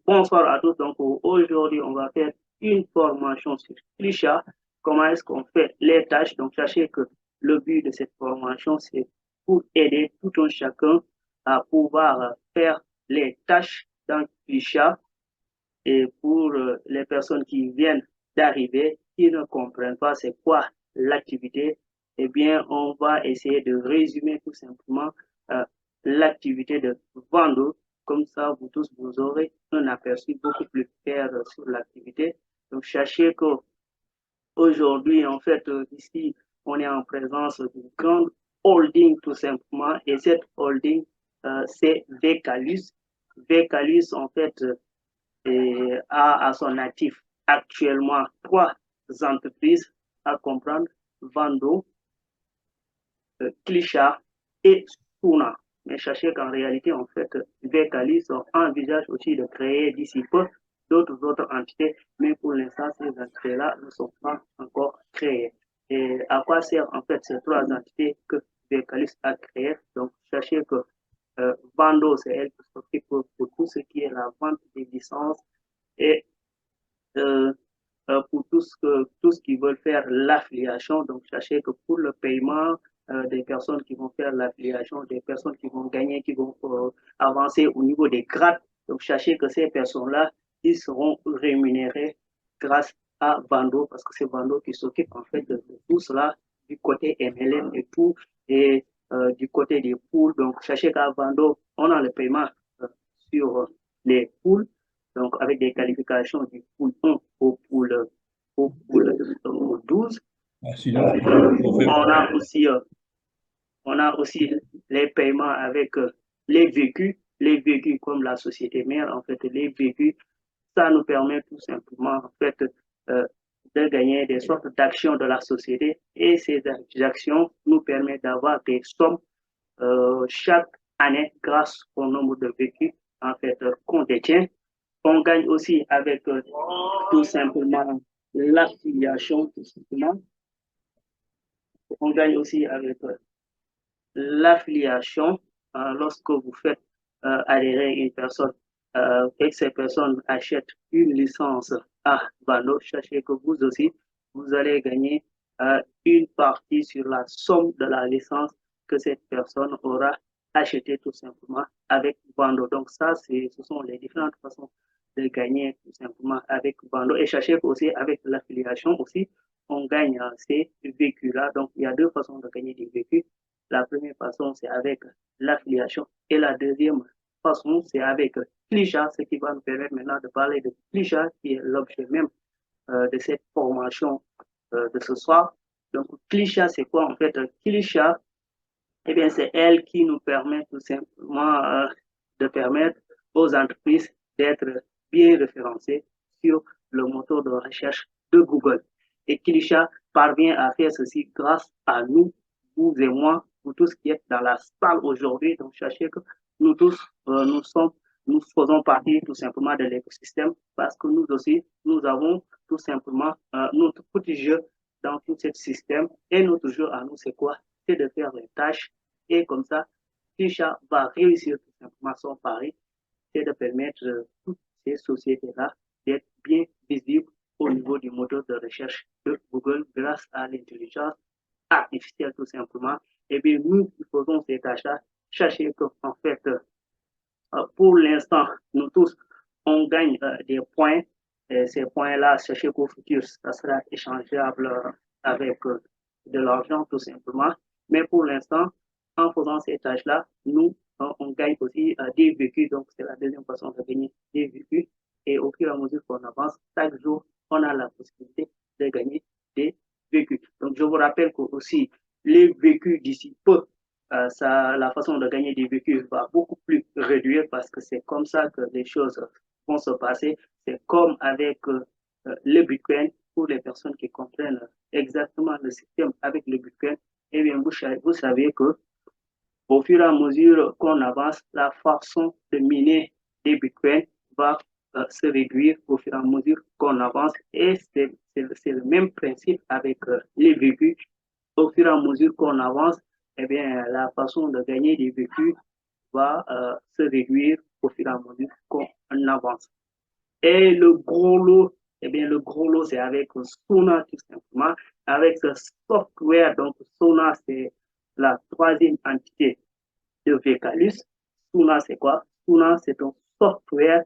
Bonsoir à tous. Donc, aujourd'hui, on va faire une formation sur Clichat. Comment est-ce qu'on fait les tâches? Donc, sachez que le but de cette formation, c'est pour aider tout un chacun à pouvoir faire les tâches dans Clichat. Et pour les personnes qui viennent d'arriver, qui ne comprennent pas c'est quoi l'activité, eh bien, on va essayer de résumer tout simplement euh, l'activité de Vando. Comme ça, vous tous, vous aurez un aperçu beaucoup plus clair sur l'activité. Donc, sachez que aujourd'hui, en fait, ici, on est en présence d'une grande holding tout simplement. Et cette holding, c'est Vecalus. Vecalus, en fait, a à son actif actuellement trois entreprises à comprendre, Vando, Clichat et Suna. Mais sachez qu'en réalité, en fait, Vekalis envisage aussi de créer d'ici peu d'autres autres entités, mais pour l'instant, ces entités-là ne sont pas encore créées. Et à quoi servent en fait ces trois entités que Vekalis a créées? Donc, sachez que Vando, c'est elle qui s'occupe pour tout ce qui est la vente des licences et euh, pour tout ce qui veulent faire l'affiliation. Donc, sachez que pour le paiement des personnes qui vont faire l'affiliation, des personnes qui vont gagner, qui vont avancer au niveau des grades, donc sachez que ces personnes-là, ils seront rémunérés grâce à Vando, parce que c'est Vando qui s'occupe en fait de tout cela du côté MLM et tout, et du côté des poules. Donc, sachez qu'à Vando, on a le paiement sur les poules, donc avec des qualifications du pool 1 au pool 12. Ah, sinon, on fait On a aussi les paiements avec les vécus comme la société mère, en fait, les vécus, ça nous permet tout simplement, en fait, euh, de gagner des sortes d'actions de la société et ces actions nous permettent d'avoir des sommes chaque année grâce au nombre de vécus en fait qu'on détient. On gagne aussi avec tout simplement l'affiliation, tout simplement. On gagne aussi avec l'affiliation lorsque vous faites adhérer une personne et que ces personnes achètent une licence à Valo, sachez que vous aussi, vous allez gagner une partie sur la somme de la licence que cette personne aura achetée tout simplement avec Vando. Donc ça, ce sont les différentes façons de gagner tout simplement avec Vando. Et sachez qu'aussi avec l'affiliation aussi, on gagne ces véhicules-là. Donc il y a deux façons de gagner des véhicules. La première façon, c'est avec l'affiliation. Et la deuxième façon, c'est avec Clichat, ce qui va nous permettre maintenant de parler de Clichat, qui est l'objet même de cette formation de ce soir. Donc, Clichat, c'est quoi en fait? Clichat, eh bien, c'est elle qui nous permet tout simplement de permettre aux entreprises d'être bien référencées sur le moteur de recherche de Google. Et Kilisha parvient à faire ceci grâce à nous, vous et moi, vous tous qui êtes dans la salle aujourd'hui. Donc, sachez que nous tous, nous faisons partie tout simplement de l'écosystème parce que nous aussi, nous avons tout simplement notre petit jeu dans tout ce système. Et notre jeu à nous, c'est quoi? C'est de faire les tâches et comme ça, Kisha va réussir tout simplement son pari, c'est de permettre toutes ces sociétés-là d'être bien visibles au niveau du moteur de recherche de Google grâce à l'intelligence artificielle tout simplement. Et bien, nous qui faisons ces tâches-là, sachez qu'en fait, pour l'instant, nous tous, on gagne des points. Et ces points-là, sachez qu'au futur, ça sera échangeable avec de l'argent tout simplement. Mais pour l'instant, en faisant ces tâches-là, nous, on gagne aussi des vécus. Donc, c'est la deuxième façon de gagner des vécus. Et au fur et à mesure qu'on avance, chaque jour, on a la possibilité de gagner des vécus. Donc, je vous rappelle que aussi, les vécus d'ici peu, la façon de gagner des véhicules va beaucoup plus réduire parce que c'est comme ça que les choses vont se passer. C'est comme avec le Bitcoin pour les personnes qui comprennent exactement le système avec le Bitcoin. Eh bien, vous savez que au fur et à mesure qu'on avance, la façon de miner des bitcoins va se réduire au fur et à mesure qu'on avance. Et c'est le même principe avec les véhicules. Au fur et à mesure qu'on avance, eh bien, la façon de gagner des véhicules va se réduire au fur et à mesure qu'on avance. Et le gros lot, eh bien, le gros lot, c'est avec Sona, tout simplement. Avec ce software, donc Sona, c'est la troisième entité de Vecalus. Sona, c'est quoi? Sona, c'est un software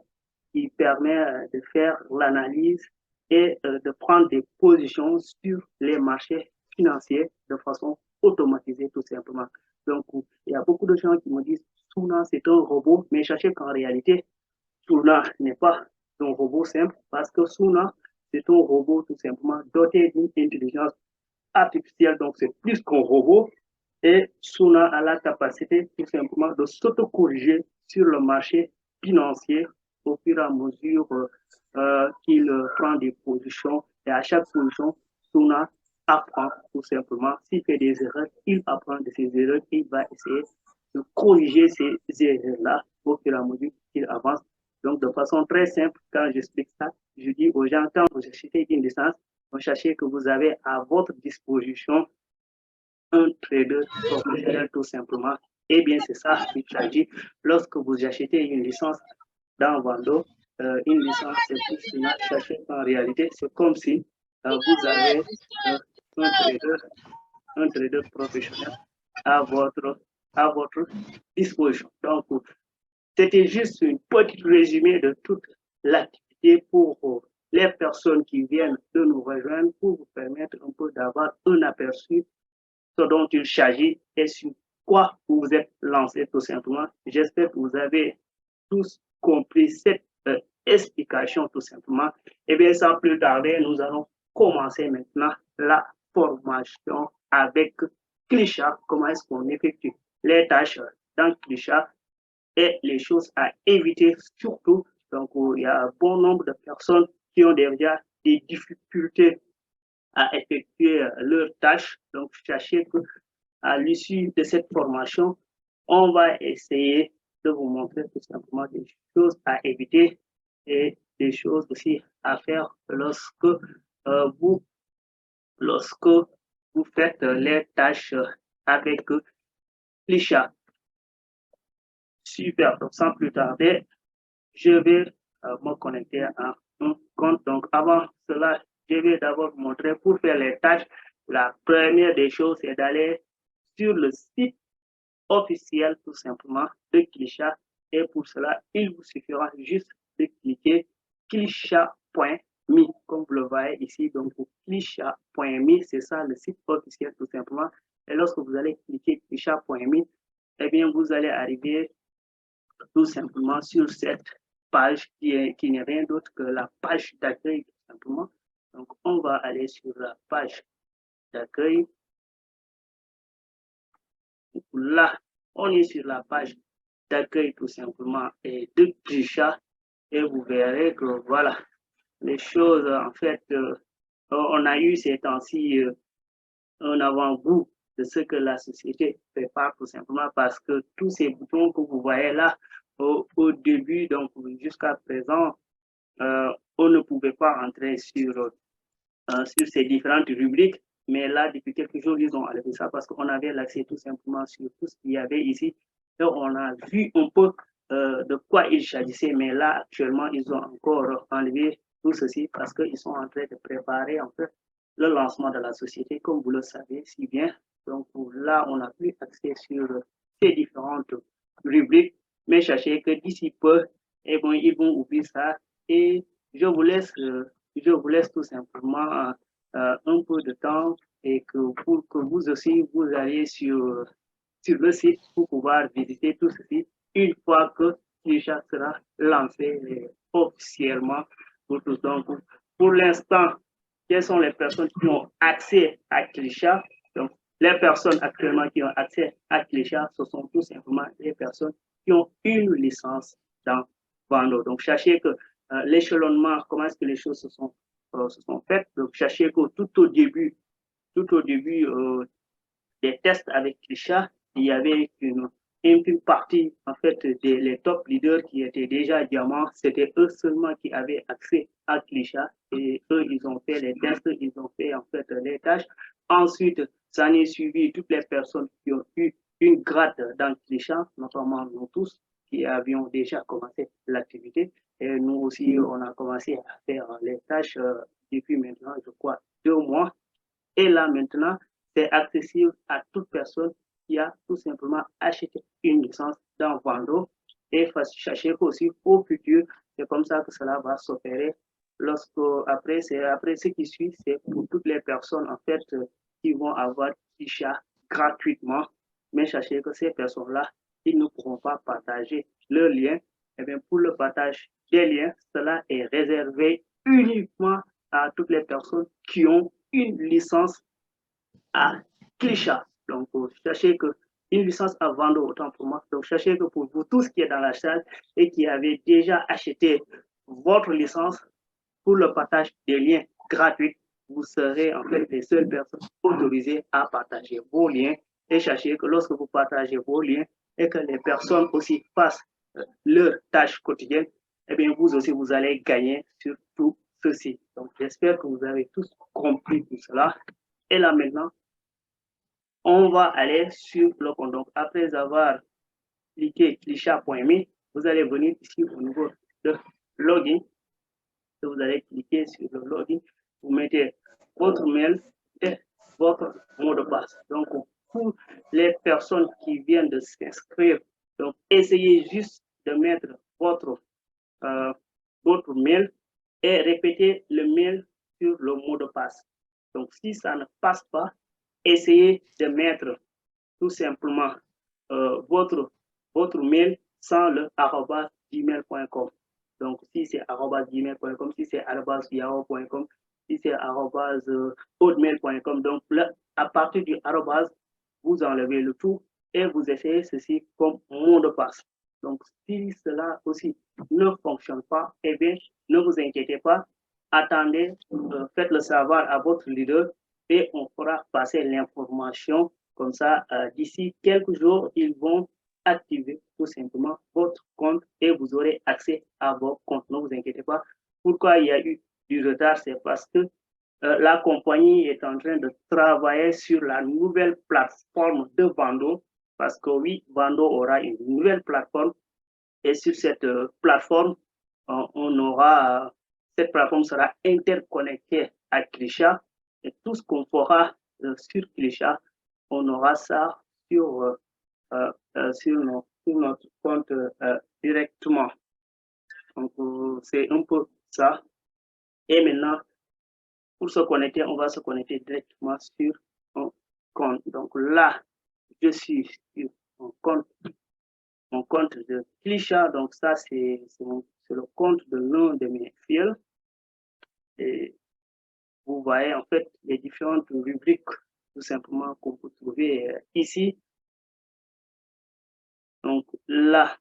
qui permet de faire l'analyse et de prendre des positions sur les marchés financiers de façon automatisée, tout simplement. Donc, il y a beaucoup de gens qui me disent, Sona, c'est un robot, mais sachez qu'en réalité, Suna n'est pas un robot simple parce que Suna, c'est un robot tout simplement doté d'une intelligence artificielle, donc c'est plus qu'un robot. Et Suna a la capacité tout simplement de s'autocorriger sur le marché financier au fur et à mesure qu'il prend des positions. Et à chaque position, Suna apprend tout simplement. S'il fait des erreurs, il apprend de ses erreurs et il va essayer de corriger ces erreurs-là au fur et à mesure qu'il avance. Donc, de façon très simple, quand j'explique ça, je dis aux gens, quand vous achetez une licence, vous sachez que vous avez à votre disposition un trader professionnel tout simplement. Eh bien, c'est ça qu'il s'agit. Lorsque vous achetez une licence dans Vando, une licence c'est plus finale, sachez qu'en réalité, c'est comme si vous avez un trader professionnel à votre disposition. Donc, c'était juste une petite résumé de toute l'activité pour les personnes qui viennent de nous rejoindre pour vous permettre un peu d'avoir un aperçu ce dont il s'agit et sur quoi vous vous êtes lancé tout simplement. J'espère que vous avez tous compris cette explication tout simplement. Et bien, sans plus tarder, nous allons commencer maintenant la formation avec Clichat. Comment est-ce qu'on effectue les tâches dans Clichat et les choses à éviter surtout. Donc, il y a un bon nombre de personnes qui ont déjà des difficultés à effectuer leurs tâches. Donc, sachez qu'à l'issue de cette formation, on va essayer de vous montrer tout simplement des choses à éviter et des choses aussi à faire vous, lorsque vous faites les tâches avec Clichat. Super, donc sans plus tarder, je vais me connecter à un compte. Donc, avant cela, je vais d'abord vous montrer pour faire les tâches. La première des choses, c'est d'aller sur le site officiel, tout simplement, de Clichat. Et pour cela, il vous suffira juste de cliquer clichat.me, comme vous le voyez ici. Donc, clichat.me, c'est ça le site officiel, tout simplement. Et lorsque vous allez cliquer clichat.me, eh bien, vous allez arriver tout simplement sur cette page qui n'est rien d'autre que la page d'accueil, tout simplement. Donc, on va aller sur la page d'accueil. Là, on est sur la page d'accueil tout simplement et de Clichat et vous verrez que voilà, les choses en fait, on a eu ces temps-ci un avant-goût de ce que la société prépare tout simplement parce que tous ces boutons que vous voyez là au début, donc jusqu'à présent, on ne pouvait pas entrer sur ces différentes rubriques. Mais là, depuis quelques jours, ils ont enlevé ça parce qu'on avait l'accès tout simplement sur tout ce qu'il y avait ici. Et on a vu un peu de quoi il s'agissait. Mais là, actuellement, ils ont encore enlevé tout ceci parce qu'ils sont en train de préparer en fait le lancement de la société, comme vous le savez si bien. Donc là, on n'a plus accès sur ces différentes rubriques. Mais sachez que d'ici peu, eh bon, ils vont ouvrir ça. Et je vous laisse tout simplement un peu de temps et pour que vous aussi, vous allez sur le site pour pouvoir visiter tout ceci une fois que Clichat sera lancé officiellement pour tous. Donc, pour l'instant, quelles sont les personnes qui ont accès à Clichat? Donc, les personnes actuellement qui ont accès à Clichat, ce sont tout simplement les personnes qui ont une licence dans Vando. Donc, sachez que l'échelonnement, comment est-ce que les choses se sont faites. Donc, sachez que tout au début des tests avec Clichat, il y avait une partie, en fait, des top leaders qui étaient déjà diamants. C'était eux seulement qui avaient accès à Clichat et eux, ils ont fait les tests, ils ont fait, en fait, les tâches. Ensuite, ça en est suivi toutes les personnes qui ont eu une grade dans Clichat, notamment nous tous. qui avions déjà commencé l'activité. Et nous aussi, on a commencé à faire les tâches depuis maintenant, je crois, 2 mois. Et là, maintenant, c'est accessible à toute personne qui a tout simplement acheté une licence dans Vando. Et sachez qu'aussi, au futur, c'est comme ça que cela va s'opérer. Après ce qui suit, c'est pour toutes les personnes, en fait, qui vont avoir Kisha gratuitement. Mais sachez que ces personnes-là, ils ne pourront pas partager leurs liens. Et bien, pour le partage des liens, cela est réservé uniquement à toutes les personnes qui ont une licence à Clichat. Donc, sachez que une licence à vendre autant pour moi. Donc, sachez que pour vous tous qui êtes dans la salle et qui avez déjà acheté votre licence pour le partage des liens gratuits, vous serez en fait les seules personnes autorisées à partager vos liens. Et sachez que lorsque vous partagez vos liens et que les personnes aussi fassent leurs tâches quotidiennes, eh bien, vous aussi, vous allez gagner sur tout ceci. Donc, j'espère que vous avez tous compris tout cela. Et là, maintenant, on va aller sur le compte. Donc, après avoir cliqué clichat.me, vous allez venir ici au niveau de login. Vous allez cliquer sur le login. Vous mettez votre mail et votre mot de passe. Donc, pour les personnes qui viennent de s'inscrire, donc essayez juste de mettre votre mail et répétez le mail sur le mot de passe. Donc, si ça ne passe pas, essayez de mettre tout simplement votre mail sans le @gmail.com. Donc, si c'est @gmail.com, si c'est @yahoo.com, si c'est hotmail.com. Donc, là, à partir du arrobase, vous enlevez le tout et vous essayez ceci comme mot de passe. Donc, si cela aussi ne fonctionne pas, eh bien, ne vous inquiétez pas. Attendez, faites-le savoir à votre leader et on fera passer l'information. Comme ça, d'ici quelques jours, ils vont activer tout simplement votre compte et vous aurez accès à vos comptes. Ne vous inquiétez pas. Pourquoi il y a eu du retard? C'est parce que la compagnie est en train de travailler sur la nouvelle plateforme de Vando. Parce que oui, Vando aura une nouvelle plateforme et sur cette plateforme, cette plateforme sera interconnectée à Clichat et tout ce qu'on fera sur Clichat, on aura ça sur notre compte directement. Donc, c'est un peu ça. Et maintenant, pour se connecter, on va se connecter directement sur mon compte. Donc là, je suis sur mon compte de Clichat. Donc ça, c'est le compte de l'un de mes fils. Et vous voyez en fait les différentes rubriques tout simplement qu'on peut trouver ici. Donc là,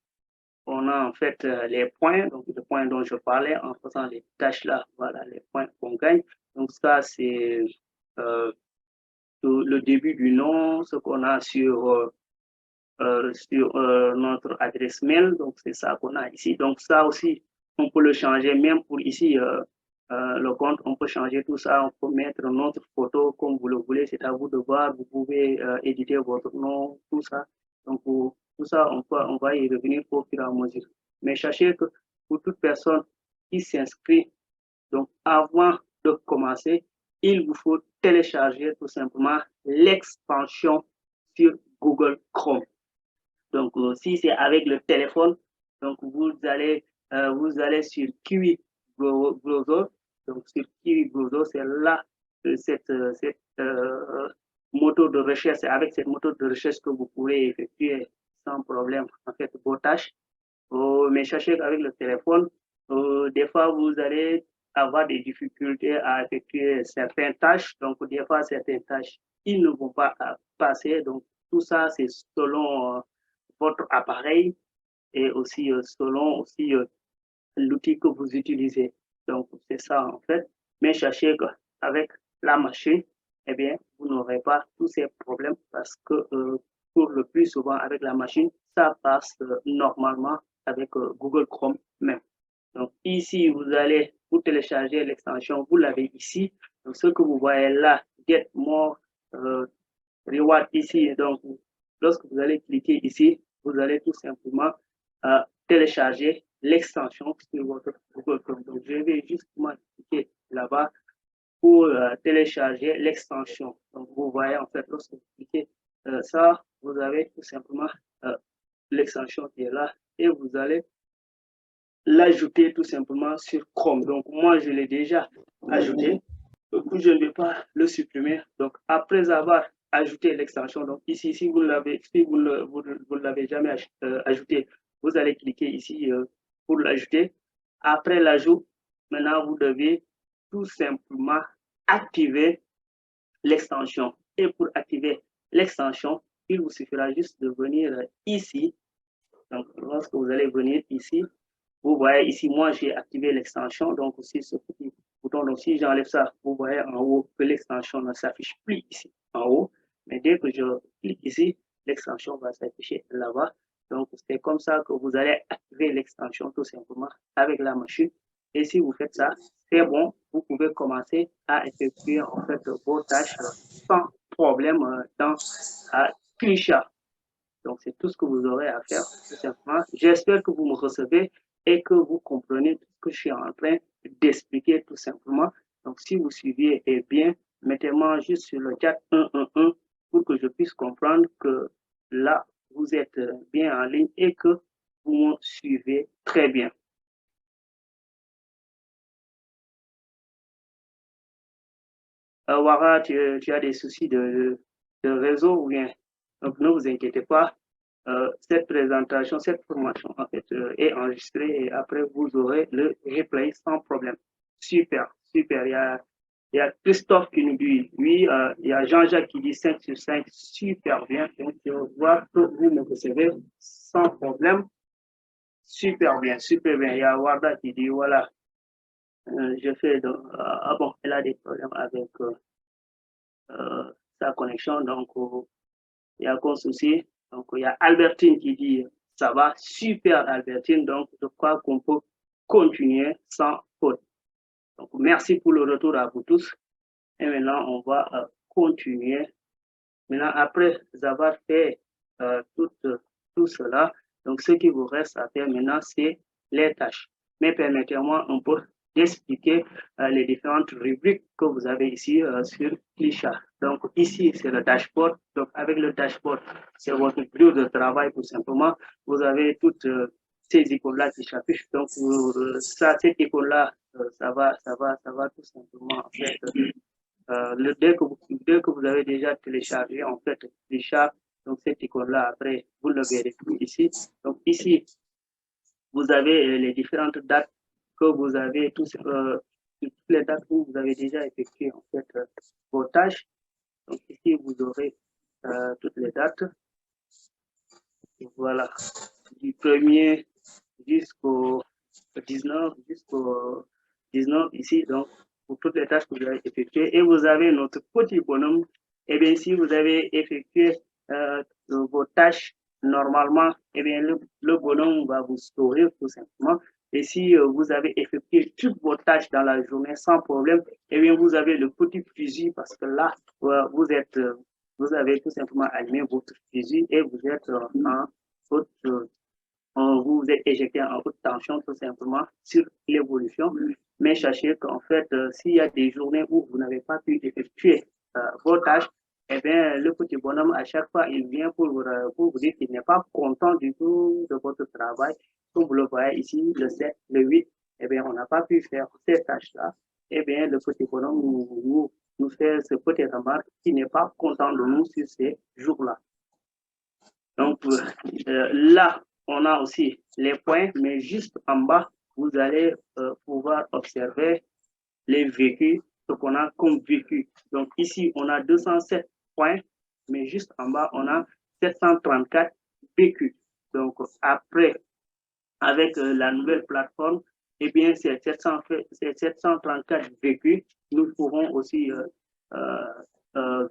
on a en fait les points, donc les points dont je parlais en faisant les tâches là, voilà les points qu'on gagne. Donc ça, c'est le début du nom, ce qu'on a sur notre adresse mail, donc c'est ça qu'on a ici. Donc ça aussi, on peut le changer même pour ici, le compte, on peut changer tout ça, on peut mettre notre photo comme vous le voulez, c'est à vous de voir, vous pouvez éditer votre nom, tout ça. Donc tout ça, on va y revenir au fur et à mesure. Mais sachez que pour toute personne qui s'inscrit, donc avant de commencer, il vous faut télécharger tout simplement l'extension sur Google Chrome. Donc, si c'est avec le téléphone, donc vous allez sur Kiwi Browser. Donc, sur Kiwi Browser, c'est là cette moto de recherche. C'est avec cette moto de recherche que vous pourrez effectuer sans problème en fait vos tâches. Mais sachez qu'avec le téléphone, des fois vous allez avoir des difficultés à effectuer certaines tâches. Donc, des fois, certaines tâches, ils ne vont pas passer. Donc, tout ça, c'est selon votre appareil et aussi selon aussi l'outil que vous utilisez. Donc, c'est ça en fait. Mais sachez qu'avec la machine, eh bien, vous n'aurez pas tous ces problèmes parce que pour le plus souvent avec la machine, ça passe normalement avec Google Chrome même. Donc, ici, vous télécharger l'extension, vous l'avez ici. Donc, ce que vous voyez là, Get More Reward ici. Donc, lorsque vous allez cliquer ici, vous allez tout simplement télécharger l'extension sur votre Google Chrome. Donc, je vais justement cliquer là-bas pour télécharger l'extension. Donc, vous voyez, en fait, lorsque vous cliquez ça, vous avez tout simplement l'extension qui est là et vous allez l'ajouter tout simplement sur Chrome. Donc, moi, je l'ai déjà ajouté. Donc, je ne vais pas le supprimer. Donc, après avoir ajouté l'extension, donc ici, si vous l'avez jamais ajouté, vous allez cliquer ici pour l'ajouter. Après l'ajout, maintenant, vous devez tout simplement activer l'extension. Et pour activer l'extension, il vous suffira juste de venir ici. Donc, lorsque vous allez venir ici, vous voyez ici, moi, j'ai activé l'extension. Donc, aussi, ce petit bouton. Donc, si j'enlève ça, vous voyez en haut que l'extension ne s'affiche plus ici en haut. Mais dès que je clique ici, l'extension va s'afficher là-bas. Donc, c'est comme ça que vous allez activer l'extension tout simplement avec la machine. Et si vous faites ça, c'est bon. Vous pouvez commencer à effectuer en fait vos tâches sans problème dans Clichat. Donc, c'est tout ce que vous aurez à faire, tout simplement. J'espère que vous me recevez et que vous comprenez tout ce que je suis en train d'expliquer, tout simplement. Donc, si vous suivez bien, mettez-moi juste sur le chat 111 pour que je puisse comprendre que là, vous êtes bien en ligne et que vous me suivez très bien. Wara, tu as des soucis de réseau ou bien? Donc, ne vous inquiétez pas. Cette présentation, cette formation, en fait, est enregistrée et après, vous aurez le replay sans problème. Super, super. Il y a Christophe qui nous dit oui, il y a Jean-Jacques qui dit 5 sur 5, super bien. Donc, je vois que vous me recevez sans problème. Super bien, super bien. Il y a Warda qui dit voilà, je fais donc, ah bon, elle a des problèmes avec sa connexion, donc il n'y a aucun souci. Donc, il y a Albertine qui dit ça va, super Albertine. Donc, je crois qu'on peut continuer sans faute. Donc, merci pour le retour à vous tous. Et maintenant, on va continuer. Maintenant, après avoir fait tout cela, donc ce qui vous reste à faire maintenant, c'est les tâches. Mais permettez-moi un peu d'expliquer les différentes rubriques que vous avez ici sur Clichat. Donc ici, c'est le dashboard. Donc avec le dashboard, c'est votre grille de travail tout simplement. Vous avez toutes ces icônes-là qui s'affichent. Donc ça, cette icône-là, ça va tout simplement en fait. Dès que vous avez déjà téléchargé en fait Clichat, donc cette icône-là, après, vous le verrez plus ici. Donc ici, vous avez les différentes dates que vous avez, toutes les dates où vous avez déjà effectué en fait vos tâches. Donc ici, vous aurez toutes les dates. Voilà, du 1er jusqu'au 19, ici, donc pour toutes les tâches que vous avez effectuées. Et vous avez notre petit bonhomme. Et bien, si vous avez effectué vos tâches normalement, et bien, le bonhomme va vous sourire tout simplement. Et si vous avez effectué toutes vos tâches dans la journée sans problème, et bien, vous avez le petit fusil parce que là, vous avez tout simplement allumé votre fusil et vous êtes vous êtes éjecté en haute tension tout simplement sur l'évolution. Mais sachez qu'en fait, s'il y a des journées où vous n'avez pas pu effectuer vos tâches, eh bien, le petit bonhomme, à chaque fois, il vient pour vous dire qu'il n'est pas content du tout de votre travail. Comme vous le voyez ici, le 7, le 8, eh bien, on n'a pas pu faire ces tâches-là. Eh bien, le petit bonhomme nous fait ce petit remarque qui n'est pas content de nous sur ces jours-là. Donc, là, on a aussi les points, mais juste en bas, vous allez pouvoir observer les vécus, ce qu'on a comme vécu. Donc ici, on a 207 points, mais juste en bas, on a 734 vécus. Donc après, avec la nouvelle plateforme, eh bien, ces 734 vécus, nous pourrons aussi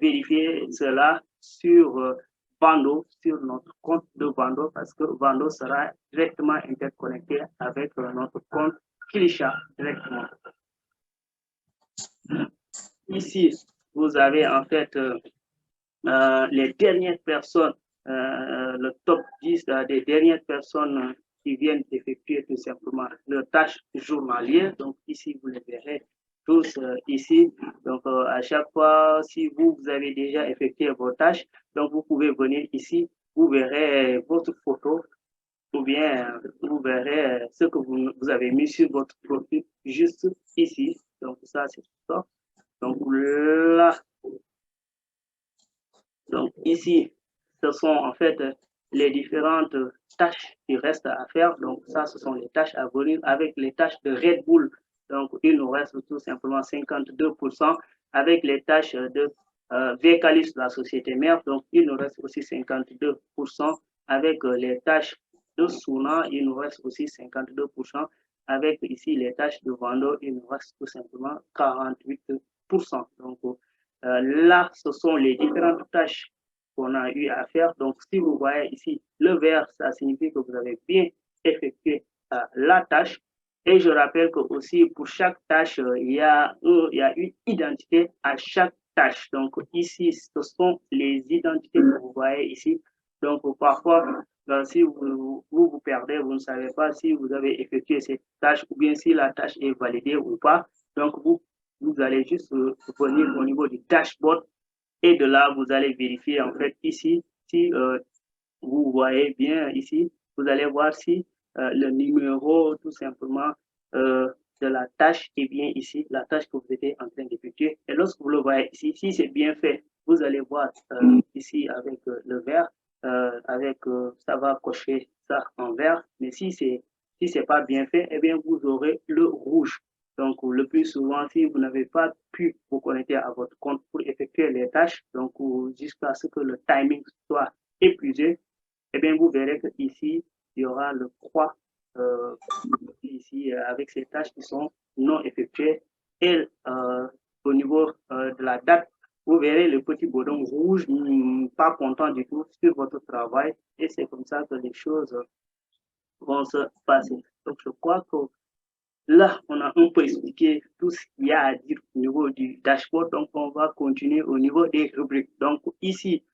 vérifier cela sur Vando, sur notre compte de Vando, parce que Vando sera directement interconnecté avec notre compte Clichat directement. Ici, vous avez en fait les dernières personnes, le top 10 des dernières personnes qui viennent effectuer tout simplement leurs tâches journalières. Donc ici, vous les verrez tous ici. Donc à chaque fois, si vous avez déjà effectué vos tâches, donc vous pouvez venir ici, vous verrez votre photo ou bien vous verrez ce que vous avez mis sur votre profil juste ici. Donc ça, c'est ça. Donc là, donc ici, ce sont en fait les différentes tâches qui restent à faire. Donc ça, ce sont les tâches à venir avec les tâches de Red Bull. Donc il nous reste tout simplement 52% avec les tâches de Vcalis, la société mère. Donc il nous reste aussi 52% avec les tâches de Suna. Il nous reste aussi 52% avec ici les tâches de Vando. Il nous reste tout simplement 48%. Donc là, ce sont les différentes tâches qu'on a eu à faire. Donc, si vous voyez ici le vert, ça signifie que vous avez bien effectué la tâche. Et je rappelle que aussi pour chaque tâche, il y a une identité à chaque tâche. Donc, ici, ce sont les identités que vous voyez ici. Donc, parfois, si vous perdez, vous ne savez pas si vous avez effectué cette tâche ou bien si la tâche est validée ou pas. Donc, vous allez juste venir au niveau du dashboard et de là, vous allez vérifier en fait ici, si vous voyez bien ici, vous allez voir si le numéro tout simplement de la tâche est bien ici, la tâche que vous étiez en train d'effectuer. Et lorsque vous le voyez ici, si c'est bien fait, vous allez voir ici avec le vert, ça va cocher ça en vert. Mais si c'est pas bien fait, eh bien vous aurez le rouge. Donc, le plus souvent, si vous n'avez pas pu vous connecter à votre compte pour effectuer les tâches, donc jusqu'à ce que le timing soit épuisé, eh bien, vous verrez que ici, il y aura le croix ici avec ces tâches qui sont non effectuées. Et au niveau de la date, vous verrez le petit bouton rouge, pas content du tout sur votre travail. Et c'est comme ça que les choses vont se passer. Donc, je crois que là, on a un peu expliqué tout ce qu'il y a à dire au niveau du dashboard. Donc, on va continuer au niveau des rubriques. Donc, ici,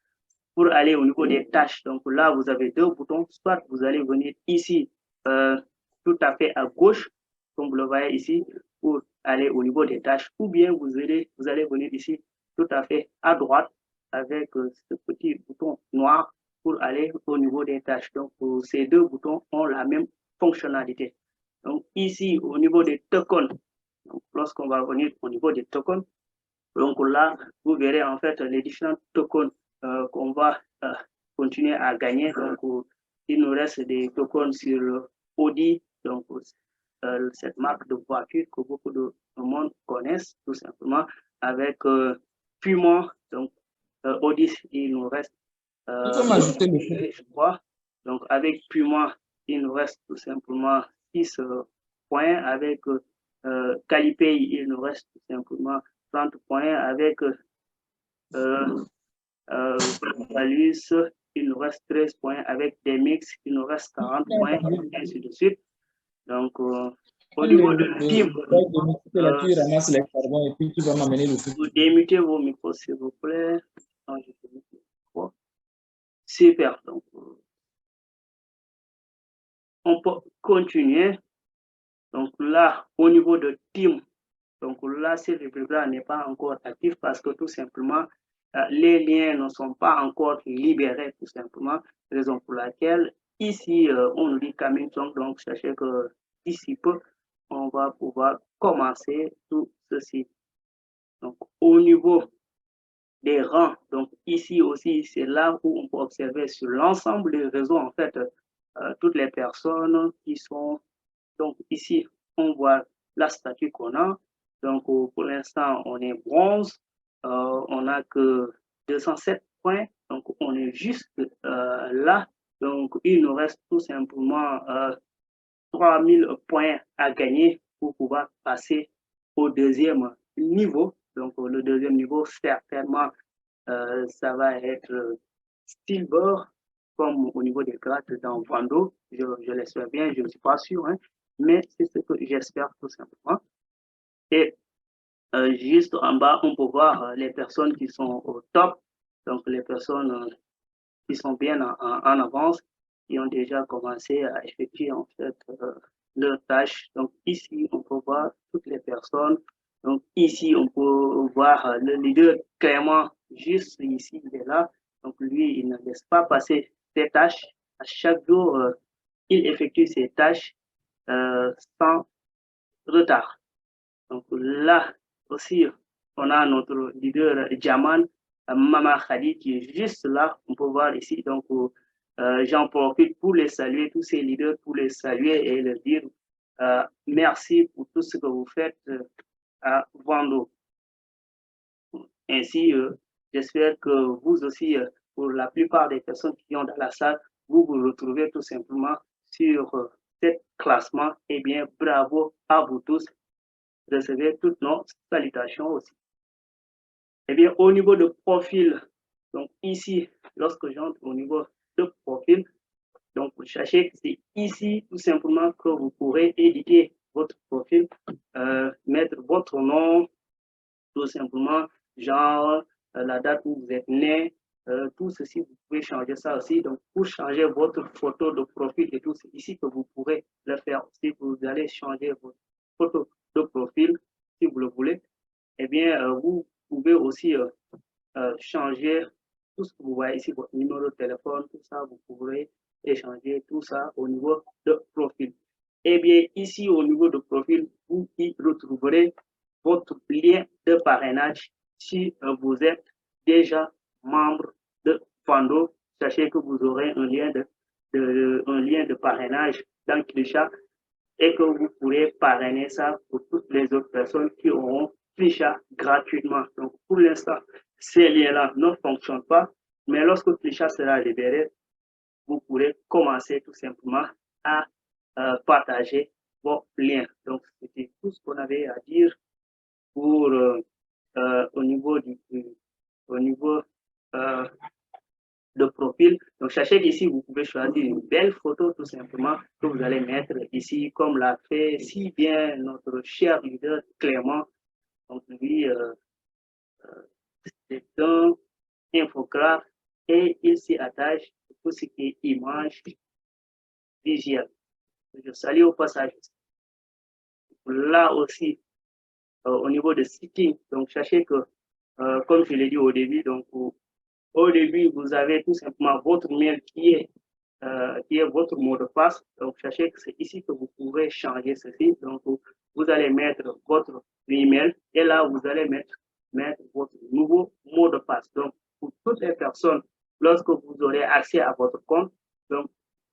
pour aller au niveau des tâches, donc là, vous avez deux boutons. Soit vous allez venir ici, tout à fait à gauche, comme vous le voyez ici, pour aller au niveau des tâches. Ou bien vous allez venir ici, tout à fait à droite, avec ce petit bouton noir pour aller au niveau des tâches. Donc, ces deux boutons ont la même fonctionnalité. Donc ici, au niveau des tokens, lorsqu'on va venir au niveau des tokens, donc là, vous verrez en fait les différents tokens qu'on va continuer à gagner. Donc, il nous reste des tokens sur Audi, donc cette marque de voiture que beaucoup de monde connaissent tout simplement, avec Puma, donc Audi, il nous reste, je crois, donc avec Puma, il nous reste tout simplement 6 points. Avec Calipay, il nous reste tout simplement 30 points. Avec Valus, il nous reste 13 points. Avec Demix, il nous reste 40 points, et ainsi de suite. Donc, au niveau de team, vous démutez vos micros, s'il vous plaît. Non, je peux mettre le micro. Super. Donc, on peut continuer. Donc là, au niveau de team, donc là, cette rubrique-là n'est pas encore active parce que tout simplement, les liens ne sont pas encore libérés, tout simplement. Raison pour laquelle, ici, on nous dit coming soon, donc sachez que d'ici peu, on va pouvoir commencer tout ceci. Donc, au niveau des rangs, donc ici aussi, c'est là où on peut observer sur l'ensemble des réseaux, en fait, toutes les personnes qui sont. Donc ici, on voit la statue qu'on a. Donc pour l'instant, on est bronze. On n'a que 207 points. Donc on est juste là. Donc il nous reste tout simplement 3000 points à gagner pour pouvoir passer au deuxième niveau. Donc le deuxième niveau, certainement, ça va être silver, comme au niveau des grades dans Vando. Je l'espère bien, je ne suis pas sûr, hein, mais c'est ce que j'espère tout simplement. Et juste en bas, on peut voir les personnes qui sont au top, donc les personnes qui sont bien en avance. qui ont déjà commencé à effectuer en fait leurs tâches. Donc ici, on peut voir toutes les personnes. Donc ici, on peut voir le leader clairement juste ici, il est là. Donc lui, il ne laisse pas passer ses tâches. À chaque jour, il effectue ses tâches sans retard. Donc là aussi, on a notre leader Jaman, Mama Khadi, qui est juste là. On peut voir ici. Donc, j'en profite pour les saluer, tous ces leaders, pour les saluer et leur dire merci pour tout ce que vous faites à Vando. Ainsi, j'espère que vous aussi, pour la plupart des personnes qui sont dans la salle, vous vous retrouvez tout simplement sur cet classement. Eh bien, bravo à vous tous. Recevez toutes nos salutations aussi. Eh bien, au niveau de profil, donc ici, lorsque j'entre au niveau de profil, donc sachez que c'est ici tout simplement que vous pourrez éditer votre profil, mettre votre nom, tout simplement, genre la date où vous êtes né, tout ceci, vous pouvez changer ça aussi. Donc, pour changer votre photo de profil et tout, c'est ici que vous pourrez le faire. Si vous allez changer votre photo de profil, si vous le voulez, eh bien, vous pouvez aussi changer tout ce que vous voyez ici, votre numéro de téléphone, tout ça, vous pourrez échanger tout ça au niveau de profil. Eh bien, ici, au niveau de profil, vous y retrouverez votre lien de parrainage si vous êtes déjà membre de Fando. Sachez que vous aurez un lien de parrainage dans Klisha et que vous pourrez parrainer ça pour toutes les autres personnes qui auront Klisha gratuitement. Donc, pour l'instant, ces liens-là ne fonctionnent pas, mais lorsque Klisha sera libéré, vous pourrez commencer tout simplement à partager vos liens. Donc, c'était tout ce qu'on avait à dire pour au niveau de profil. Donc, sachez qu'ici, vous pouvez choisir une belle photo tout simplement que vous allez mettre ici, comme l'a fait si bien notre cher leader Clément. Donc, lui, c'est un infographe et il s'y attache à tout ce qui est image visuelle. Je salue au passage. Là aussi, au niveau de sitting, donc sachez que, comme je l'ai dit au début, donc au début, vous avez tout simplement votre mail qui est votre mot de passe. Donc, sachez que c'est ici que vous pourrez changer ceci. Donc, vous allez mettre votre email et là, vous allez mettre votre nouveau mot de passe. Donc, pour toutes les personnes, lorsque vous aurez accès à votre compte, donc,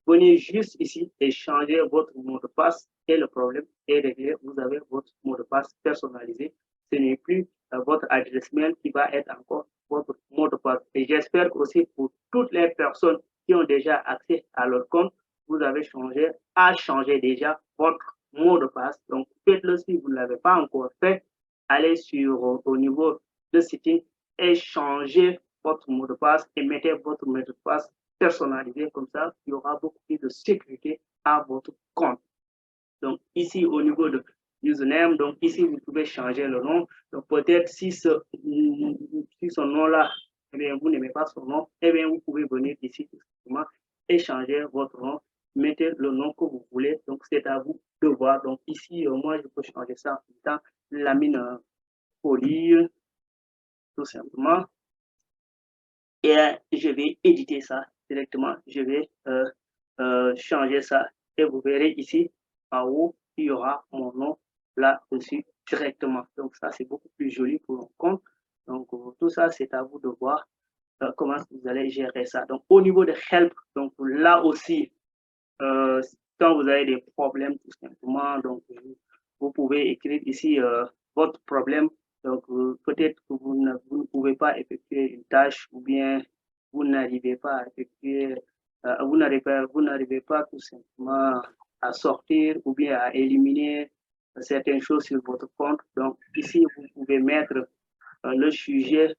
venez juste ici et changer votre mot de passe et le problème est réglé. Vous avez votre mot de passe personnalisé. Ce n'est plus votre adresse mail qui va être encore votre mot de passe. Et j'espère aussi pour toutes les personnes qui ont déjà accès à leur compte, vous avez changé déjà votre mot de passe. Donc, faites-le si vous ne l'avez pas encore fait. Allez au niveau de setting et changez votre mot de passe et mettez votre mot de passe personnalisé. Comme ça, il y aura beaucoup plus de sécurité à votre compte. Donc, ici, au niveau de username, donc ici, vous pouvez changer le nom. Donc, peut-être si son nom-là, eh bien, vous n'aimez pas son nom, eh bien, vous pouvez venir ici, tout simplement, et changer votre nom. Mettez le nom que vous voulez. Donc, c'est à vous de voir. Donc, ici, moi, je peux changer ça en même temps. Lamine Poly, tout simplement. Et je vais éditer ça directement. Je vais changer ça. Et vous verrez ici, en haut, il y aura mon nom là-dessus directement. Donc, ça, c'est beaucoup plus joli pour mon compte. Donc, tout ça, c'est à vous de voir comment vous allez gérer ça. Donc, au niveau de help, donc là aussi, quand vous avez des problèmes, tout simplement, donc, vous pouvez écrire ici votre problème. Donc, peut-être que vous ne pouvez pas effectuer une tâche ou bien vous n'arrivez pas à effectuer, vous n'arrivez pas tout simplement à sortir ou bien à éliminer certaines choses sur votre compte. Donc, ici, vous pouvez mettre le sujet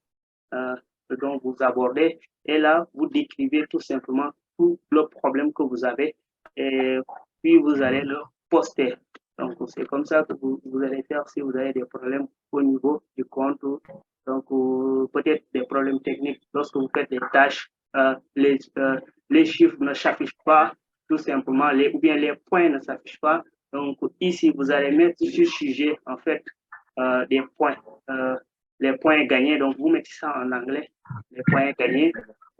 dont vous abordez et là, vous décrivez tout simplement tout le problème que vous avez et puis vous allez le poster. Donc, c'est comme ça que vous allez faire si vous avez des problèmes au niveau du compte Donc, peut-être des problèmes techniques lorsque vous faites des tâches, les chiffres ne s'affichent pas, tout simplement, ou bien les points ne s'affichent pas. Donc, ici, vous allez mettre sur sujet, en fait, des points, les points gagnés. Donc, vous mettez ça en anglais, les points gagnés.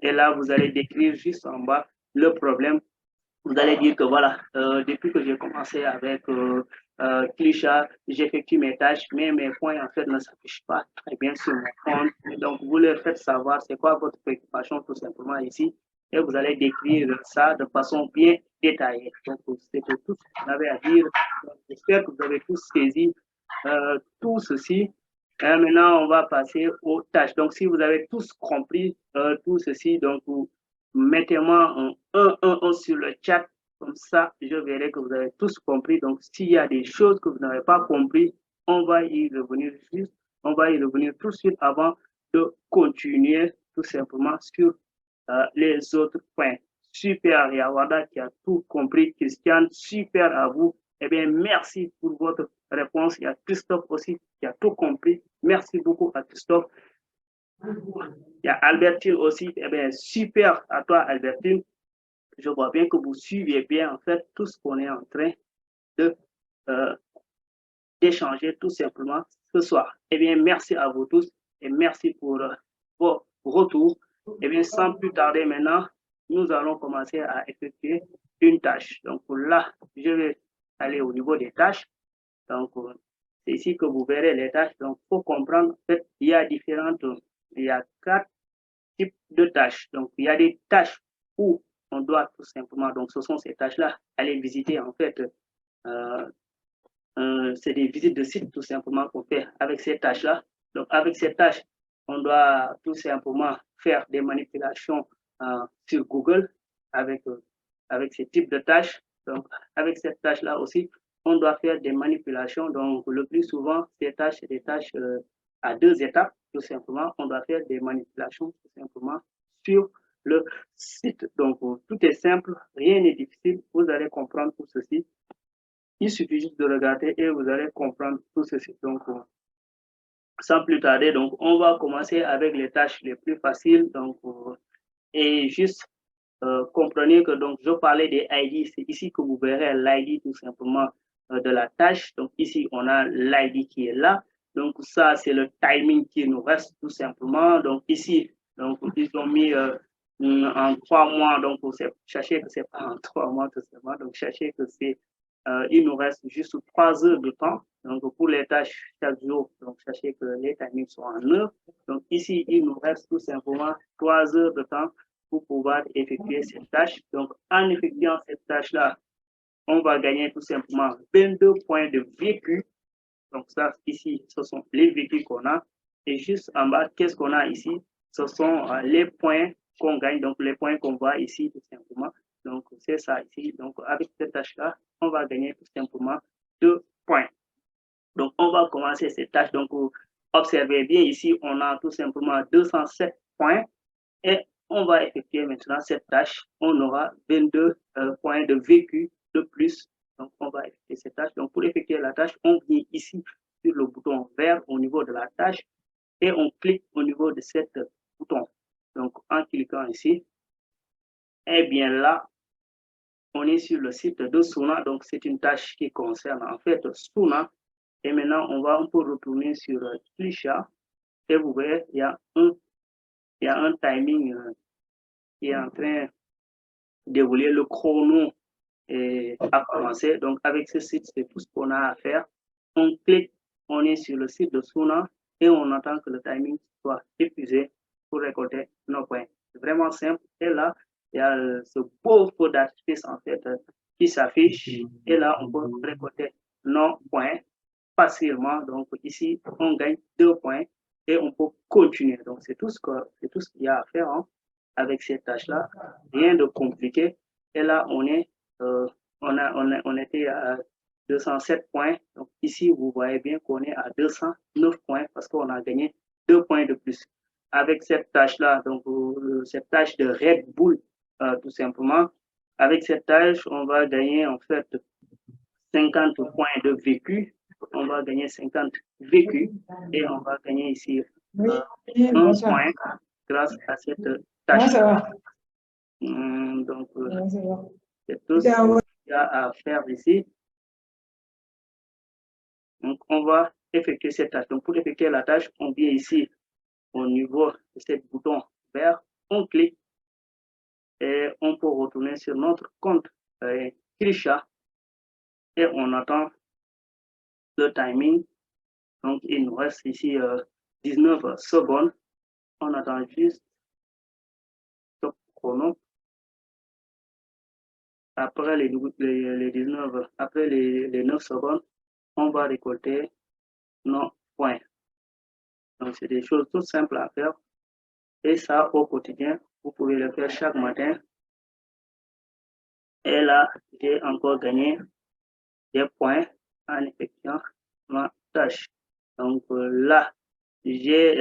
Et là, vous allez décrire juste en bas le problème. Vous allez dire que voilà, depuis que j'ai commencé avec Clichat, j'effectue mes tâches, mais mes points en fait ne s'affichent pas très bien sur mon compte. Donc, vous leur faites savoir c'est quoi votre préoccupation tout simplement ici, et vous allez décrire ça de façon bien détaillée. Donc, c'est tout ce que vous avez à dire. J'espère que vous avez tous saisi tout ceci. Maintenant, on va passer aux tâches. Donc, si vous avez tous compris tout ceci, donc mettez-moi un sur le chat. Comme ça, je verrai que vous avez tous compris. Donc, s'il y a des choses que vous n'avez pas compris, on va y revenir juste. On va y revenir tout de suite avant de continuer tout simplement sur les autres points. Super, Yawada qui a tout compris. Christiane, super à vous. Eh bien, merci pour votre réponse. Il y a Christophe aussi qui a tout compris. Merci beaucoup à Christophe. Il y a Albertine aussi. Eh bien, super à toi, Albertine. Je vois bien que vous suivez bien, en fait, tout ce qu'on est en train de d'échanger tout simplement ce soir. Eh bien, merci à vous tous et merci pour vos retours. Eh bien, sans plus tarder maintenant, nous allons commencer à effectuer une tâche. Donc là, je vais aller au niveau des tâches. Donc, c'est ici que vous verrez les tâches. Donc, il faut comprendre, en fait, il y a 4 types de tâches. Donc, il y a des tâches où on doit tout simplement, donc ce sont ces tâches-là, aller visiter en fait, c'est des visites de site tout simplement qu'on fait avec ces tâches-là. Donc, avec ces tâches, on doit tout simplement faire des manipulations sur Google avec ces types de tâches. Donc, avec cette tâche-là aussi, on doit faire des manipulations. Donc, le plus souvent, ces tâches, c'est des tâches à 2 étapes, tout simplement. On doit faire des manipulations, tout simplement, sur le site. Donc, tout est simple, rien n'est difficile. Vous allez comprendre tout ceci. Il suffit juste de regarder et vous allez comprendre tout ceci. Donc, sans plus tarder, donc, on va commencer avec les tâches les plus faciles. Donc, et juste comprenez que donc je parlais des ID, c'est ici que vous verrez l'ID tout simplement de la tâche. Donc ici, on a l'ID qui est là. Donc ça, c'est le timing qui nous reste tout simplement. Donc ici, donc ils ont mis en 3 mois. Donc sachez que c'est pas en 3 mois tout simplement. Donc sachez que c'est il nous reste juste 3 heures de temps. Donc pour les tâches chaque jour, donc sachez que les timings sont en heures. Donc ici, il nous reste tout simplement 3 heures de temps pour pouvoir effectuer cette tâche. Donc, en effectuant cette tâche-là, on va gagner tout simplement 22 points de vécu. Donc, ça, ici, ce sont les vécus qu'on a. Et juste en bas, qu'est-ce qu'on a ici? Ce sont les points qu'on gagne, donc les points qu'on voit ici, tout simplement. Donc, c'est ça ici. Donc, avec cette tâche-là, on va gagner tout simplement 2 points. Donc, on va commencer cette tâche. Donc, observez bien ici, on a tout simplement 207 points. Et on va effectuer maintenant cette tâche. On aura 22 points de vécu de plus. Donc, on va effectuer cette tâche. Donc, pour effectuer la tâche, on vient ici sur le bouton vert au niveau de la tâche et on clique au niveau de cet bouton. Donc, en cliquant ici, eh bien là, on est sur le site de Suna. Donc, c'est une tâche qui concerne en fait Suna. Et maintenant, on peut retourner sur Clichat et vous voyez, il y a un timing qui est en train d'évoluer, le chrono a commencé. Donc, avec ce site, c'est tout ce qu'on a à faire. On clique, on est sur le site de Suna et on attend que le timing soit épuisé pour récolter nos points. C'est vraiment simple. Et là, il y a ce beau feu d'artifice en fait qui s'affiche. Et là, on peut récolter nos points facilement. Donc, ici, on gagne 2 points et on peut continuer. Donc, c'est tout ce qu'il y a à faire avec ces tâches-là. Rien de compliqué. Et là, on était à 207 points. Donc ici, vous voyez bien qu'on est à 209 points parce qu'on a gagné 2 points de plus. Avec cette tâche-là, donc cette tâche de Red Bull, tout simplement, avec cette tâche, on va gagner en fait 50 points de vécu. On va gagner 50 vécu et on va gagner ici Oui, un bonsoir. point grâce à cette Comment tâche. ça va? Donc, Comment ça va? c'est tout ce qu'il y a à faire ici. Donc, on va effectuer cette tâche. Donc, pour effectuer la tâche, on vient ici au niveau de ce bouton vert, on clique et on peut retourner sur notre compte Krisha et on attend le timing. Donc, il nous reste ici 19 secondes. On attend juste stop chrono. Après les 19, après les 9 secondes, on va récolter nos points. Donc, c'est des choses tout simples à faire. Et ça, au quotidien, vous pouvez le faire chaque matin. Et là, j'ai encore gagné des points en effectuant ma tâche. Donc là, j'ai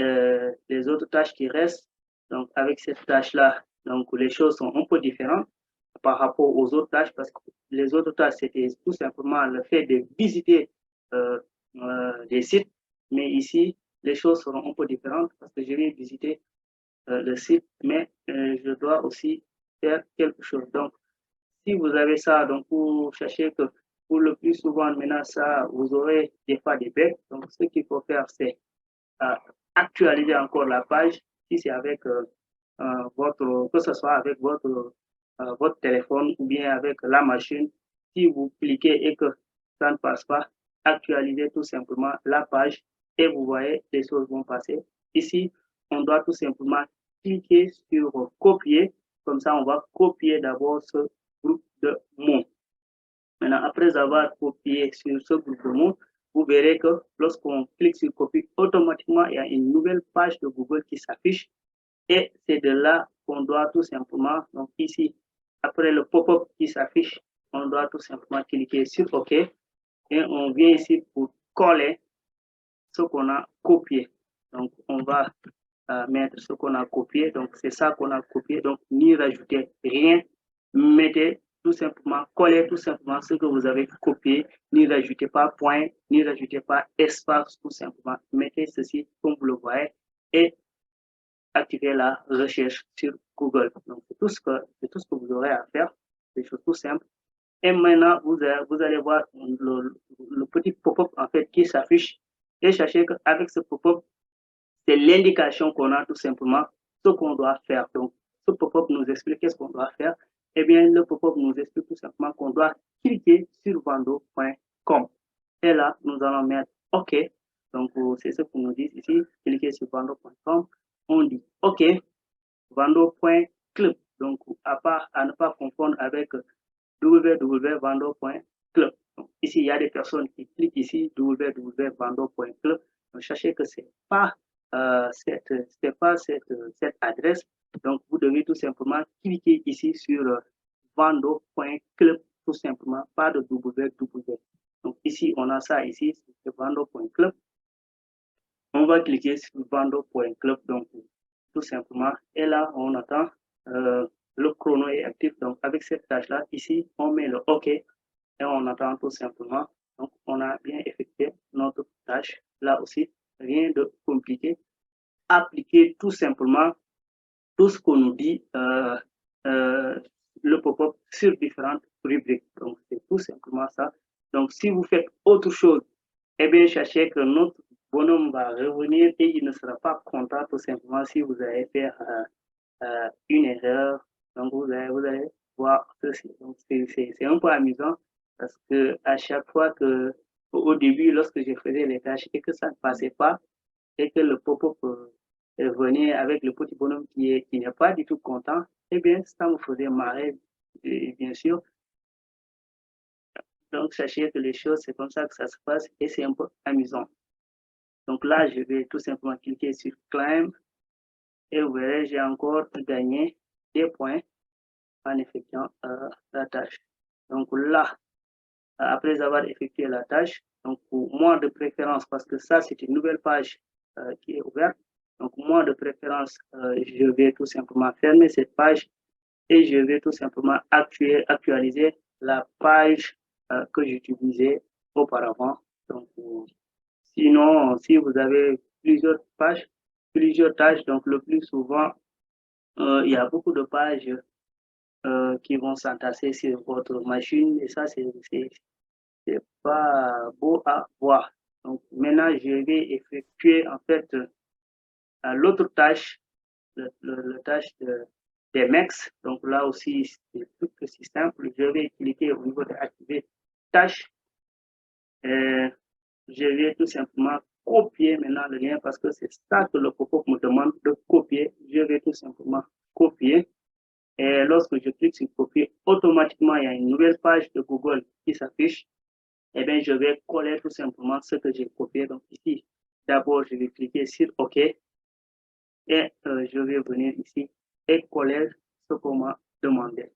les autres tâches qui restent. Donc avec cette tâche-là, donc les choses sont un peu différentes par rapport aux autres tâches parce que les autres tâches, c'était tout simplement le fait de visiter des sites. Mais ici, les choses seront un peu différentes parce que je vais visiter le site, mais je dois aussi faire quelque chose. Donc, si vous avez ça, donc vous cherchez que pour le plus souvent, maintenant, ça, vous aurez des fois des bugs. Donc, ce qu'il faut faire, c'est actualiser encore la page. Si c'est avec votre, que ce soit avec votre téléphone ou bien avec la machine, si vous cliquez et que ça ne passe pas, actualisez tout simplement la page et vous voyez, les choses vont passer. Ici, on doit tout simplement cliquer sur copier. Comme ça, on va copier d'abord ce groupe de mots. Maintenant, après avoir copié sur ce groupe de mots, vous verrez que lorsqu'on clique sur copier, automatiquement, il y a une nouvelle page de Google qui s'affiche. Et c'est de là qu'on doit tout simplement, donc ici, après le pop-up qui s'affiche, on doit tout simplement cliquer sur OK. Et on vient ici pour coller ce qu'on a copié. Donc, on va mettre ce qu'on a copié. Donc, c'est ça qu'on a copié. Donc, n'y rajoutez rien. Mettez tout simplement, collez tout simplement ce que vous avez copié. N'y rajoutez pas point, n'y rajoutez pas espace, tout simplement. Mettez ceci comme vous le voyez et activez la recherche sur Google. Donc, c'est tout ce que vous aurez à faire. C'est des choses tout simples. Et maintenant, vous allez voir le petit pop-up en fait qui s'affiche. Et sachez qu'avec ce pop-up, c'est l'indication qu'on a tout simplement ce qu'on doit faire. Donc, ce pop-up nous explique qu'est-ce qu'on doit faire. Eh bien, le pop-up nous explique tout simplement qu'on doit cliquer sur vando.com. Et là, nous allons mettre OK. Donc, c'est ce qu'on nous dit ici. Cliquez sur vando.com. On dit OK. Vando.club. Donc, à ne pas confondre avec www.vando.club. Ici, il y a des personnes qui cliquent ici www.vando.club. Donc, sachez que ce n'est pas, cette adresse. Donc, vous devez tout simplement cliquer ici sur vando.club, tout simplement, pas de www. Donc, ici, on a ça ici, c'est vando.club. On va cliquer sur vando.club, donc, tout simplement. Et là, on attend. Le chrono est actif. Donc, avec cette tâche-là, ici, on met le OK et on attend tout simplement. Donc, on a bien effectué notre tâche. Là aussi, rien de compliqué. Appliquer tout simplement tout ce qu'on nous dit, le pop-up sur différentes rubriques. Donc, c'est tout simplement ça. Donc, si vous faites autre chose, eh bien, sachez que notre bonhomme va revenir et il ne sera pas content tout simplement si vous allez faire une erreur. Donc, vous allez voir ceci. Donc, c'est un peu amusant parce que à chaque fois que, au début, lorsque je faisais les tâches et que ça ne passait pas et que le pop-up venait avec le petit bonhomme qui n'est pas du tout content, eh bien, ça me faisait marrer, bien sûr. Donc, sachez que les choses, c'est comme ça que ça se passe et c'est un peu amusant. Donc là, je vais tout simplement cliquer sur Climb et vous verrez, j'ai encore gagné des points en effectuant la tâche. Donc là, après avoir effectué la tâche, donc pour moi de préférence, parce que ça c'est une nouvelle page qui est ouverte, donc moi de préférence, je vais tout simplement fermer cette page et je vais tout simplement actualiser la page que j'utilisais auparavant. Donc, sinon, si vous avez plusieurs pages, plusieurs tâches. Donc, le plus souvent, il y a beaucoup de pages qui vont s'entasser sur votre machine et ça, c'est pas beau à voir. Donc, maintenant, je vais effectuer en fait l'autre tâche, le tâche des MEX. Donc, là aussi, c'est tout aussi simple. Je vais cliquer au niveau de activer tâche. Je vais tout simplement copier maintenant le lien parce que c'est ça que le pop-up me demande de copier. Je vais tout simplement copier. Et lorsque je clique sur copier, automatiquement, il y a une nouvelle page de Google qui s'affiche. Eh bien, je vais coller tout simplement ce que j'ai copié. Donc ici, d'abord, je vais cliquer sur OK et je vais venir ici et coller ce qu'on m'a demandé.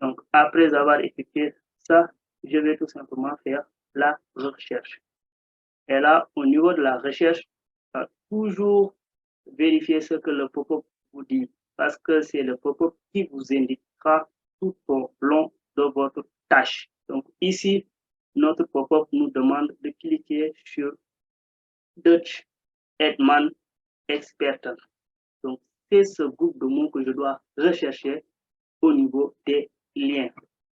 Donc, après avoir effectué ça, je vais tout simplement faire la recherche. Et là, au niveau de la recherche, toujours vérifier ce que le pop-up vous dit parce que c'est le pop-up qui vous indiquera tout au long de votre tâche. Donc ici, notre pop-up nous demande de cliquer sur Dutch Edman Experten. Donc c'est ce groupe de mots que je dois rechercher au niveau des liens.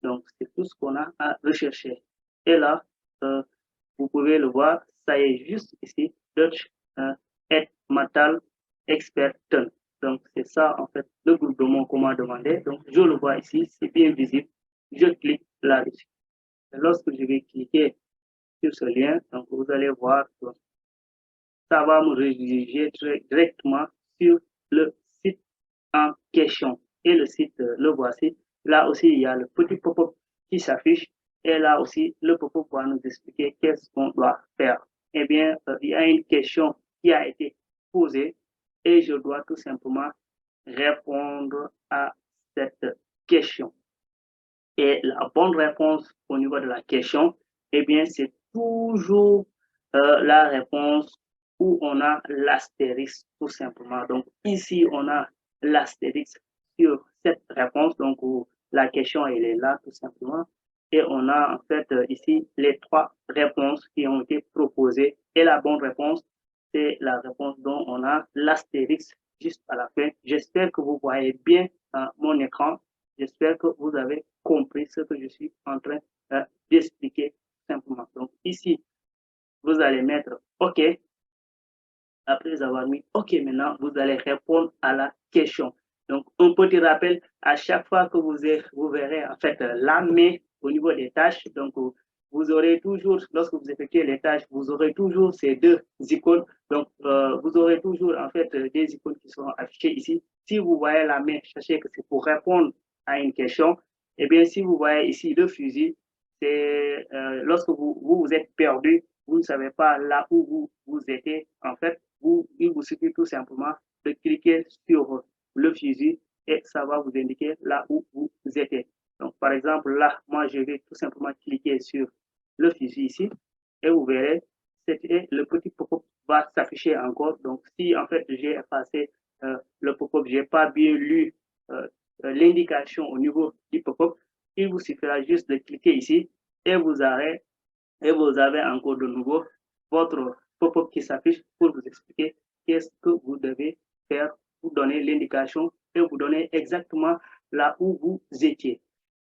Donc c'est tout ce qu'on a à rechercher. Et là, vous pouvez le voir, ça est juste ici, Dutch Edmatal Experten. Donc, c'est ça, en fait, le groupe de mots qu'on m'a demandé. Donc, je le vois ici, c'est bien visible. Je clique là-dessus. Lorsque je vais cliquer sur ce lien, donc vous allez voir que ça va me rediriger directement sur le site en question. Et le site, le voici. Là aussi, il y a le petit pop-up qui s'affiche. Et là aussi, le pop-up va nous expliquer qu'est-ce qu'on doit faire. Eh bien, il y a une question qui a été posée et je dois tout simplement répondre à cette question. Et la bonne réponse au niveau de la question, eh bien, c'est toujours la réponse où on a l'astérisque tout simplement. Donc, ici, on a l'astérisque sur cette réponse. Donc, la question, elle est là tout simplement. Et on a en fait ici les trois réponses qui ont été proposées. Et la bonne réponse, c'est la réponse dont on a l'astérisque juste à la fin. J'espère que vous voyez bien mon écran. J'espère que vous avez compris ce que je suis en train d'expliquer simplement. Donc ici, vous allez mettre OK. Après avoir mis OK, maintenant, vous allez répondre à la question. Donc, un petit rappel, à chaque fois que vous verrez en fait la main au niveau des tâches, donc vous aurez toujours, lorsque vous effectuez les tâches, vous aurez toujours ces deux icônes. Donc, vous aurez toujours en fait des icônes qui seront affichées ici. Si vous voyez la main, sachez que c'est pour répondre à une question. Eh bien, si vous voyez ici le fusil, c'est lorsque vous êtes perdu, vous ne savez pas là où vous êtes, en fait, il vous suffit tout simplement de cliquer sur le fusil et ça va vous indiquer là où vous êtes. Donc, par exemple, là, moi, je vais tout simplement cliquer sur le fusil ici et vous verrez, le petit pop-up va s'afficher encore. Donc, si en fait, j'ai effacé le pop-up, je n'ai pas bien lu l'indication au niveau du pop-up, il vous suffira juste de cliquer ici et vous avez encore de nouveau votre pop-up qui s'affiche pour vous expliquer qu'est-ce que vous devez faire, vous donner l'indication et vous donner exactement là où vous étiez.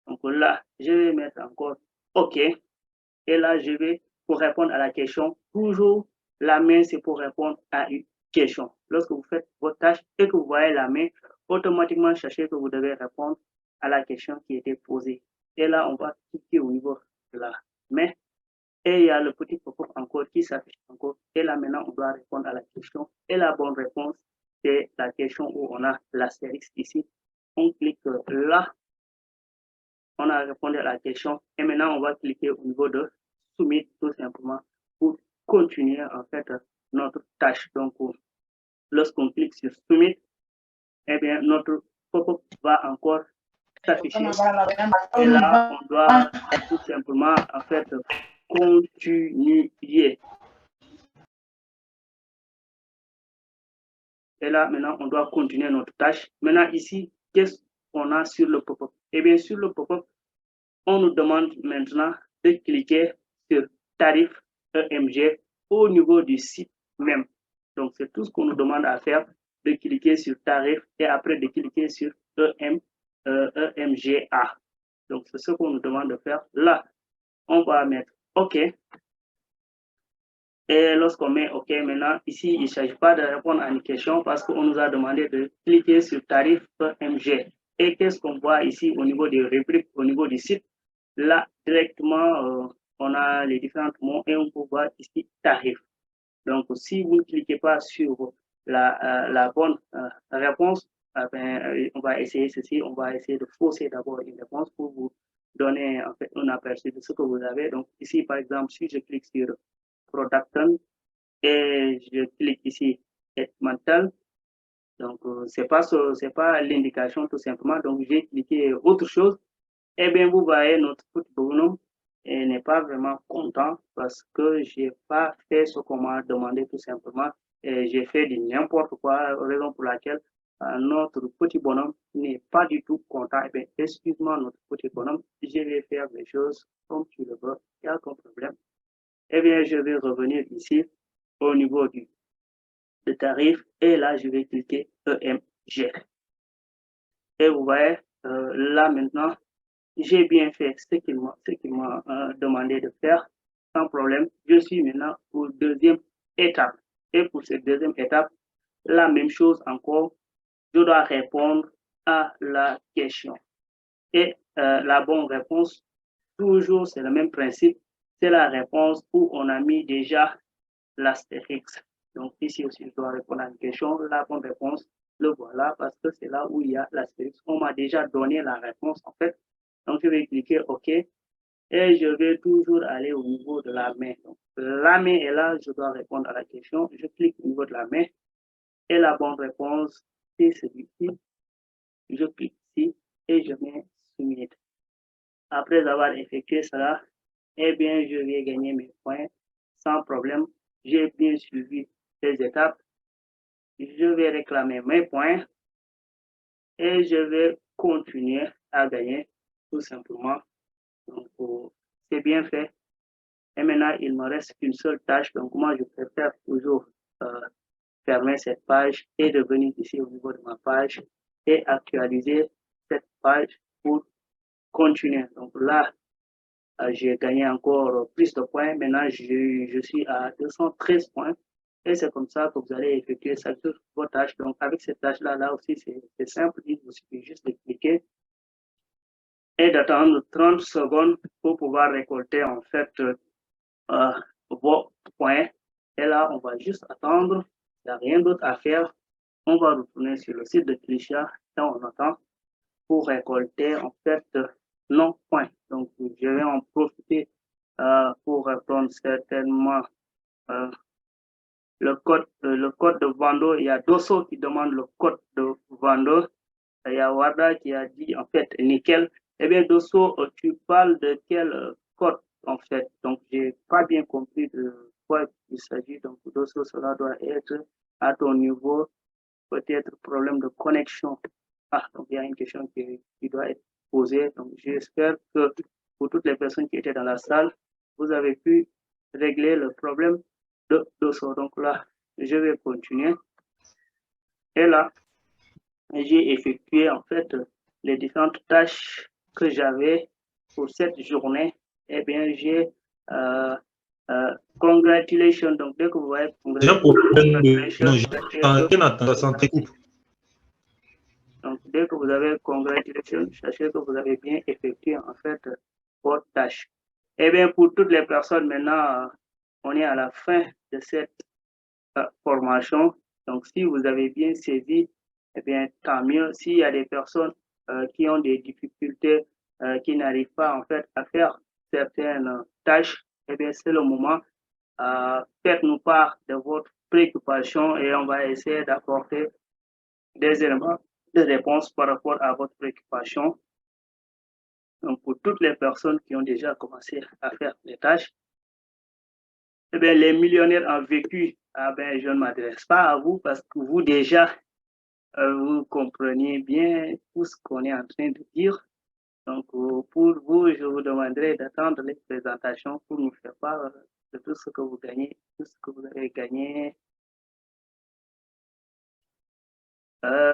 Donc là, je vais mettre encore OK. Et là, je vais, pour répondre à la question, toujours la main, c'est pour répondre à une question. Lorsque vous faites votre tâche et que vous voyez la main, automatiquement, sachez que vous devez répondre à la question qui était posée. Et là, on va cliquer au niveau de la main. Et il y a le petit pop-up encore qui s'affiche encore. Et là, maintenant, on doit répondre à la question. Et la bonne réponse, c'est la question où on a l'astérisque ici. On clique là. On a répondu à la question. Et maintenant, on va cliquer au niveau de Submit tout simplement pour continuer en fait notre tâche. Donc, lorsqu'on clique sur Submit, eh bien, notre pop-up va encore s'afficher. Et là, on doit tout simplement en fait continuer. Et là, maintenant, on doit continuer notre tâche. Maintenant, ici, qu'est-ce qu'on a sur le pop-up? Eh bien, sur le pop-up, on nous demande maintenant de cliquer sur tarif EMG au niveau du site même. Donc, c'est tout ce qu'on nous demande à faire, de cliquer sur tarif et après de cliquer sur EMGA. Donc, c'est ce qu'on nous demande de faire. Là, on va mettre OK. Et lorsqu'on met OK, maintenant, ici, il ne s'agit pas de répondre à une question parce qu'on nous a demandé de cliquer sur tarif EMG. Et qu'est-ce qu'on voit ici au niveau des rubriques, au niveau du site? Là, directement, on a les différents mots et on peut voir ici tarif. Donc, si vous ne cliquez pas sur la bonne réponse, on va essayer ceci, on va essayer de fausser d'abord une réponse pour vous donner en fait un aperçu de ce que vous avez. Donc, ici, par exemple, si je clique sur Production et je clique ici Mental, donc c'est pas l'indication tout simplement. Donc, j'ai cliqué autre chose. Eh bien, vous voyez, notre petit bonhomme n'est pas vraiment content parce que je n'ai pas fait ce qu'on m'a demandé tout simplement. J'ai fait de n'importe quoi, raison pour laquelle notre petit bonhomme n'est pas du tout content. Eh bien, excuse-moi, notre petit bonhomme, je vais faire les choses comme tu le veux, il n'y a aucun problème. Eh bien, je vais revenir ici au niveau du tarif et là, je vais cliquer EMG. Et vous voyez, là maintenant, j'ai bien fait ce qu'il m'a demandé de faire sans problème. Je suis maintenant pour deuxième étape. Et pour cette deuxième étape, la même chose encore, je dois répondre à la question. Et la bonne réponse, toujours, c'est le même principe. C'est la réponse où on a mis déjà l'astérix. Donc ici aussi, je dois répondre à une question. La bonne réponse, le voilà, parce que c'est là où il y a l'astérix. On m'a déjà donné la réponse, en fait. Donc, je vais cliquer OK et je vais toujours aller au niveau de la main. Donc, la main est là, je dois répondre à la question. Je clique au niveau de la main et la bonne réponse, c'est celui-ci. Je clique ici et je mets Submit. Après avoir effectué cela, eh bien, je vais gagner mes points sans problème. J'ai bien suivi ces étapes. Je vais réclamer mes points et je vais continuer à gagner tout simplement. Donc, c'est bien fait. Et maintenant, il me reste qu'une seule tâche. Donc, moi, je préfère toujours fermer cette page et revenir ici au niveau de ma page et actualiser cette page pour continuer. Donc là, j'ai gagné encore plus de points. Maintenant, je suis à 213 points. Et c'est comme ça que vous allez effectuer toutes vos tâches. Donc, avec cette tâche-là, là aussi, c'est simple. Il vous suffit juste de cliquer et d'attendre 30 secondes pour pouvoir récolter en fait vos points. Et là, on va juste attendre. Il n'y a rien d'autre à faire. On va retourner sur le site de Tricia et on attend pour récolter en fait nos points. Donc, je vais en profiter pour répondre certainement le code de Vando. Il y a Dosso qui demande le code de Vando. Il y a Wada qui a dit en fait nickel. Eh bien, Dosso, tu parles de quel code en fait? Donc, j'ai pas bien compris de quoi il s'agit. Donc, Dosso, cela doit être à ton niveau, peut-être problème de connexion. Ah, donc il y a une question qui doit être posée. Donc, j'espère que pour toutes les personnes qui étaient dans la salle, vous avez pu régler le problème de Dosso. Donc là, je vais continuer. Et là, j'ai effectué en fait les différentes tâches que j'avais pour cette journée. Eh bien, j'ai congratulations. Donc, dès que vous voyez congratulations, donc, dès que vous avez congratulations, sachez que vous avez bien effectué en fait votre tâche. Eh bien, pour toutes les personnes maintenant, on est à la fin de cette formation. Donc, si vous avez bien saisi, eh bien, tant mieux. S'il y a des personnes qui ont des difficultés, qui n'arrivent pas en fait à faire certaines tâches, eh bien, c'est le moment. Faites-nous part de votre préoccupation et on va essayer d'apporter des éléments de réponse par rapport à votre préoccupation. Donc, pour toutes les personnes qui ont déjà commencé à faire les tâches, eh bien, les millionnaires en vécu, ben, je ne m'adresse pas à vous parce que vous déjà, vous comprenez bien tout ce qu'on est en train de dire. Donc, pour vous, je vous demanderai d'attendre les présentations pour nous faire part de tout ce que vous gagnez, tout ce que vous avez gagné